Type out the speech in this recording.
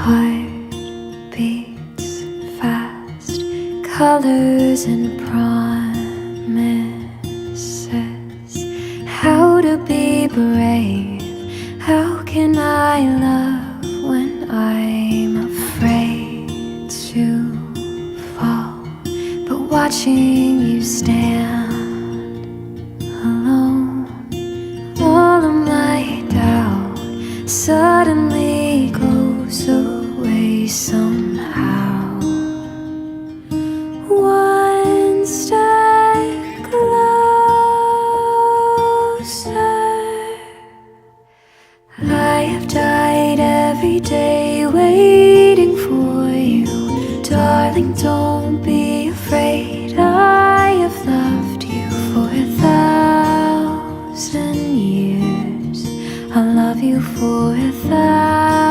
heart beats fast, colors and promises. How to be brave? How can I love when I'm afraid to fall? But watching you stand alone, all of my doubt suddenly goes away somehow. One step closer. I have died every day waiting for you. Darling, don't be afraid. I have loved you for 1,000 years. I'll love you for 1,000